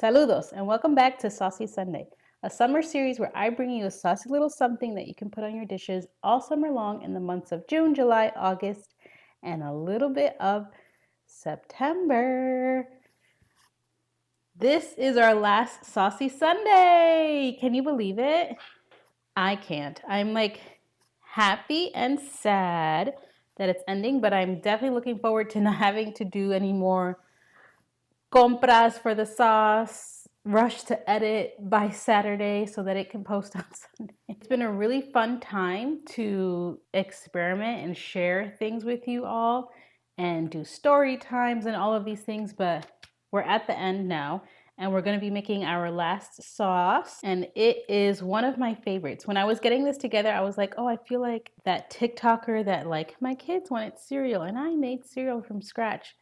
Saludos and welcome back to Saucy Sunday, a summer series where I bring you a saucy little something that you can put on your dishes all summer long in the months of June, July, August, and a little bit of September. This is our last Saucy Sunday. Can you believe it? I can't. I'm like happy and sad that it's ending, but I'm definitely looking forward to not having to do any more compras for the sauce, rush to edit by Saturday so that it can post on Sunday. It's been a really fun time to experiment and share things with you all and do story times and all of these things, but we're at the end now and we're going to be making our last sauce, and it is one of my favorites. When I was getting this together, I was like, oh, I feel like that TikToker that like, my kids wanted cereal and I made cereal from scratch.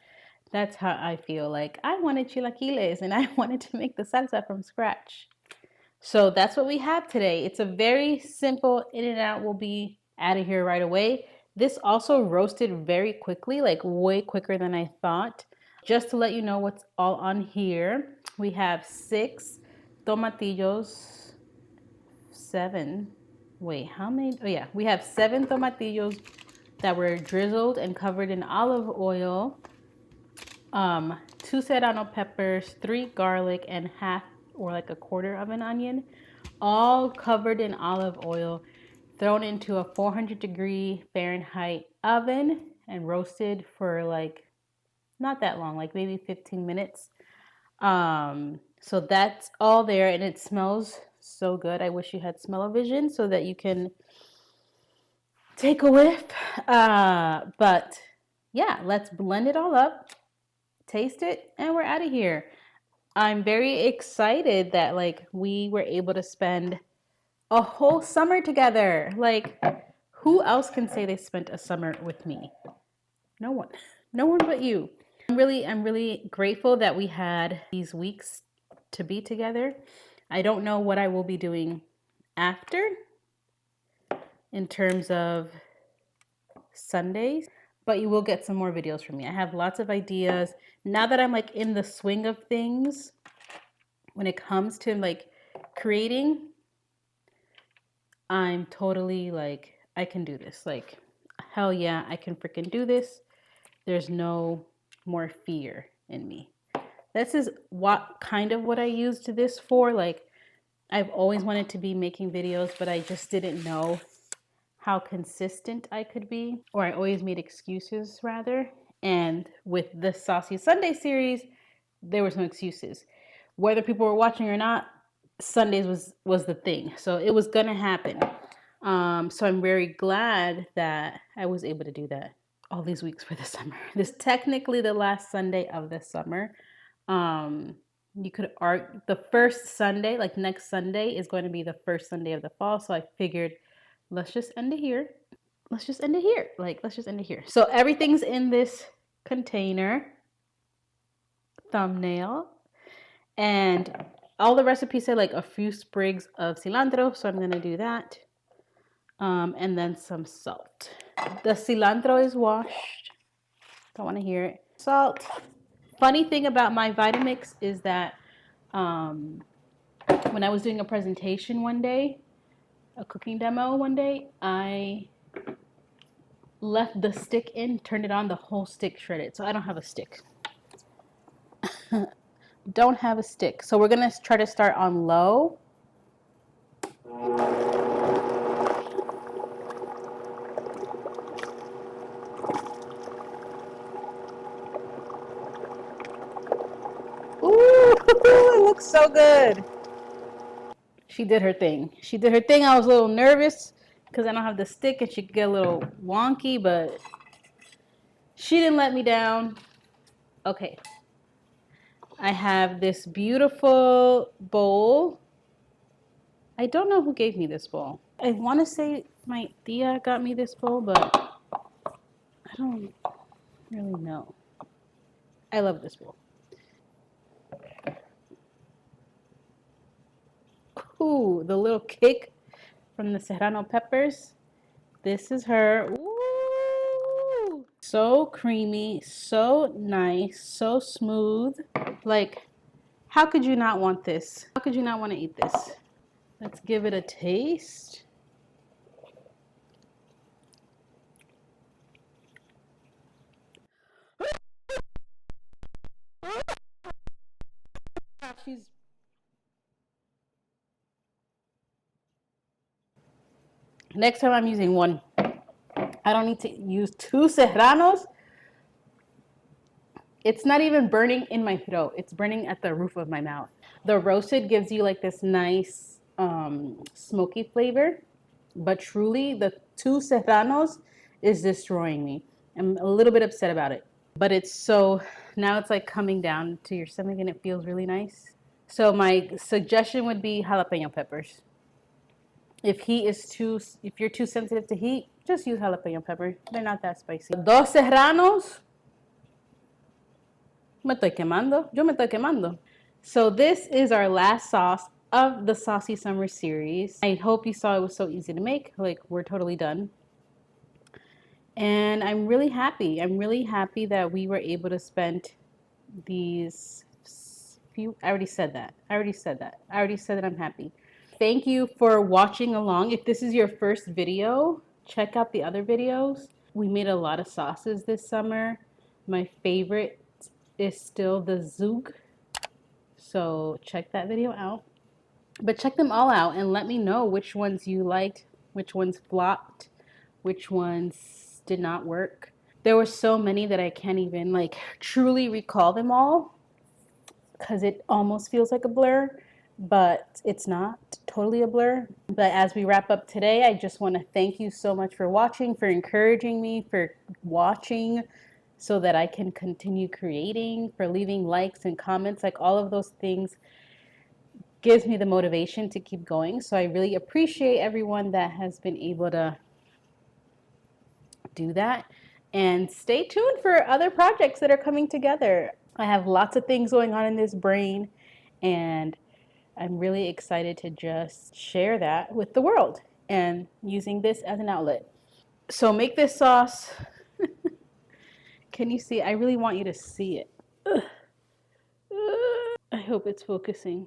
That's how I feel. Like, I wanted chilaquiles and I wanted to make the salsa from scratch. So that's what we have today. It's a very simple in and out. We'll be out of here right away. This also roasted very quickly, like way quicker than I thought. Just to let you know what's all on here, we have 6 tomatillos, 7. Wait, how many? Oh yeah, we have 7 tomatillos that were drizzled and covered in olive oil. 2 serrano peppers, 3 garlic, and half or like a quarter of an onion, all covered in olive oil, thrown into a 400-degree Fahrenheit oven and roasted for like not that long, like maybe 15 minutes. So that's all there, and it smells so good. I wish you had smell-o-vision so that you can take a whiff. But yeah, let's blend it all up, taste it, and we're out of here. I'm very excited that like we were able to spend a whole summer together. Like, who else can say they spent a summer with me? No one. No one but you. I'm really grateful that we had these weeks to be together. I don't know what I will be doing after in terms of Sundays, but you will get some more videos from me. I have lots of ideas. Now that I'm like in the swing of things, when it comes to like creating, I'm totally like, I can do this. Like, hell yeah, I can freaking do this. There's no more fear in me. This is what I used this for. Like, I've always wanted to be making videos, but I just didn't know how consistent I could be, or I always made excuses rather. And with the Saucy Sunday series, there was no excuses. Whether people were watching or not, Sundays was the thing. So it was gonna happen. So I'm very glad that I was able to do that all these weeks for the summer. This is technically the last Sunday of the summer. You could argue the first Sunday, like next Sunday, is going to be the first Sunday of the fall. So I figured, let's just end it here. Let's just end it here. So everything's in this container, thumbnail, and all the recipes say like a few sprigs of cilantro. So I'm going to do that. And then some salt. The cilantro is washed. Don't want to hear it. Salt. Funny thing about my Vitamix is that when I was doing a presentation one day, a cooking demo one day, I left the stick in, turned it on, the whole stick shredded. So I don't have a stick. Don't have a stick. So we're going to try to start on low. Ooh, it looks so good. She did her thing. I was a little nervous because I don't have the stick and she could get a little wonky, but she didn't let me down. Okay. I have this beautiful bowl. I don't know who gave me this bowl. I want to say my tia got me this bowl, but I don't really know. I love this bowl. Ooh, the little kick from the serrano peppers. This is her. Ooh, so creamy, so nice, so smooth. Like, How could you not want this? How could you not want to eat this? Let's give it a taste. Next time I'm using one. I don't need to use 2 serranos. It's not even burning in my throat. It's burning at the roof of my mouth. The roasted gives you like this nice smoky flavor. But truly, the 2 serranos is destroying me. I'm a little bit upset about it. But it's so, now it's like coming down to your stomach and it feels really nice. So my suggestion would be jalapeno peppers. If you're too sensitive to heat, just use jalapeno pepper. They're not that spicy. 2 serranos. Me estoy quemando. Yo me estoy quemando. So this is our last sauce of the Saucy Summer series. I hope you saw it was so easy to make. Like, we're totally done. And I'm really happy. I'm really happy that we were able to spend these few, I already said that. I already said that I'm happy. Thank you for watching along. If this is your first video, check out the other videos. We made a lot of sauces this summer. My favorite is still the zoug. So check that video out. But check them all out and let me know which ones you liked, which ones flopped, which ones did not work. There were so many that I can't even like truly recall them all because it almost feels like a blur, but it's not totally a blur. But as we wrap up today, I just want to thank you so much for watching, for encouraging me, for watching so that I can continue creating, for leaving likes and comments. Like, all of those things gives me the motivation to keep going. So I really appreciate everyone that has been able to do that. And stay tuned for other projects that are coming together. I have lots of things going on in this brain, and I'm really excited to just share that with the world and using this as an outlet. So make this sauce. Can you see? I really want you to see it. I hope it's focusing.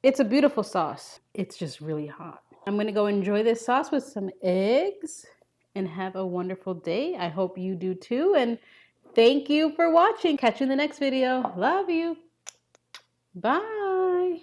It's a beautiful sauce. It's just really hot. I'm gonna go enjoy this sauce with some eggs and have a wonderful day. I hope you do too. And thank you for watching. Catch you in the next video. Love you. Bye.